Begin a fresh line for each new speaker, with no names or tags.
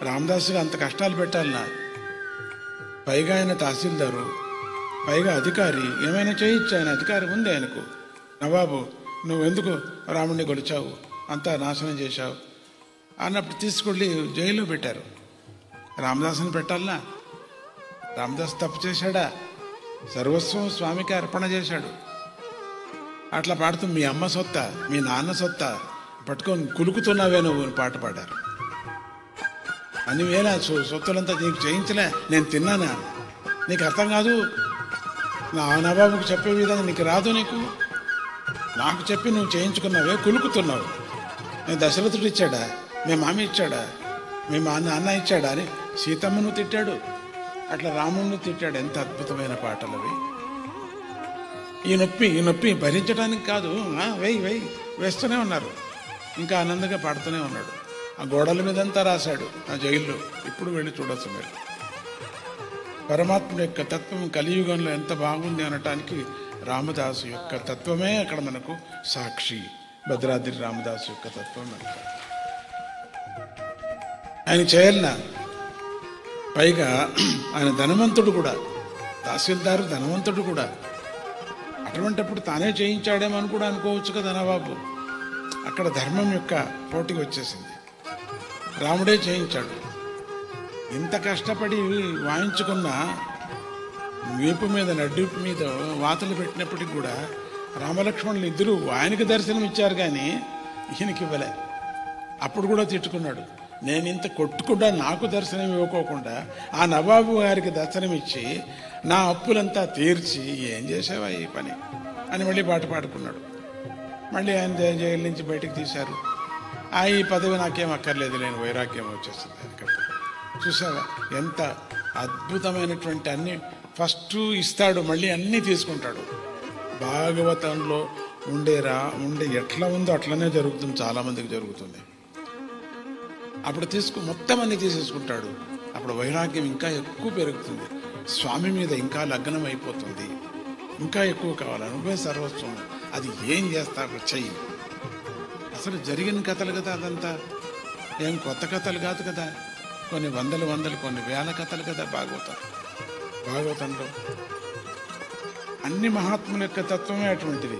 రామదాసుగా అంత కష్టాలు పెట్టాలన్నా, పైగా ఆయన తహసీల్దారు, పైగా అధికారి, ఏమైనా చేయొచ్చు, ఆయన అధికారం ఉంది ఆయనకు. నవాబు నువ్వెందుకు రాముడిని కొలిచావు, అంతా నాశనం చేశావు అన్నప్పుడు తీసుకెళ్ళి జైల్లో పెట్టారు. రామదాసుని పెట్టాలనా? రామదాసు తప్పు చేశాడా? సర్వస్వం స్వామికి అర్పణ చేశాడు. అట్లా పాడుతూ మీ అమ్మ సొత్త, మీ నాన్న సొత్త పట్టుకొని కులుకుతున్నావే నువ్వు పాట పాడారు. అని వేలా సొత్తులంతా నీకు చేయించలే, నేను తిన్నానా, నీకు అర్థం కాదు, నా నవాబుకు చెప్పే విధంగా నీకు రాదు, నీకు నాకు చెప్పి నువ్వు చేయించుకున్నావే, కులుకుతున్నావు. నేను దశరథుడు ఇచ్చాడా, మీ మామ ఇచ్చాడా, మీ నాన్న ఇచ్చాడా అని సీతమ్మను తిట్టాడు, అట్లా రాముడిని తిట్టాడు. ఎంత అద్భుతమైన పాటలు అవి. ఈ నొప్పి భరించడానికి కాదు, వెయ్యి వేస్తూనే ఉన్నారు. ఇంకా ఆనందంగా పాడుతూనే ఉన్నాడు. ఆ గోడల మీదంతా రాశాడు ఆ జైల్లో. ఇప్పుడు వెళ్ళి చూడొచ్చు మీరు. పరమాత్మ యొక్క తత్వం కలియుగంలో ఎంత బాగుంది అనటానికి రామదాసు యొక్క తత్వమే అక్కడ మనకు సాక్షి. భద్రాద్రి రామదాసు యొక్క తత్వం అంట. ఆయన చేయాలన్నా, పైగా ఆయన ధనవంతుడు కూడా, తహసీల్దారు ధనవంతుడు కూడా. అటువంటిప్పుడు తానే చేయించాడేమని కూడా అనుకోవచ్చు కదా నవాబు. అక్కడ ధర్మం యొక్క పోటీ వచ్చేసింది. రాముడే చేయించాడు. ఇంత కష్టపడి వాయించుకున్న వీపు మీద, నడ్డిపు మీద వాతలు పెట్టినప్పటికి కూడా రామలక్ష్మణులు ఇద్దరు ఆయనకి దర్శనం ఇచ్చారు, కానీ ఈయనకి ఇవ్వలే. అప్పుడు కూడా తిట్టుకున్నాడు, నేను ఇంత కొట్టుకుండా నాకు దర్శనం ఇవ్వకోకుండా ఆ నవాబు గారికి దర్శనం ఇచ్చి నా అప్పులంతా తీర్చి ఏం చేసావా ఈ పని అని మళ్ళీ పాట పాడుకున్నాడు. మళ్ళీ ఆయన జైలు నుంచి బయటకు తీశారు. ఈ పదవి నాకేం అక్కర్లేదు, నేను వైరాగ్యం వచ్చేస్తుంది ఆయనకప్పుడు. చూసావా ఎంత అద్భుతమైనటువంటి అన్ని ఫస్ట్ ఇస్తాడు, మళ్ళీ అన్నీ తీసుకుంటాడు. భాగవతంలో ఉండే ఎట్లా ఉందో అట్లనే జరుగుతుంది, చాలామందికి జరుగుతుంది. అప్పుడు మొత్తం అన్ని తీసేసుకుంటాడు. అప్పుడు వైరాగ్యం ఇంకా ఎక్కువ పెరుగుతుంది, స్వామి మీద ఇంకా లగ్నం అయిపోతుంది. ఇంకా ఎక్కువ కావాలి, నువ్వే సర్వస్వం, అది ఏం చేస్తావు చెయ్యి. అసలు జరిగిన కథలు కదా అదంతా, ఏం కొత్త కథలు కాదు కదా. కొన్ని వందలు కొన్ని వేల కథలు కదా భాగవతంలో. అన్ని మహాత్ముల యొక్క తత్వమే అటువంటిది.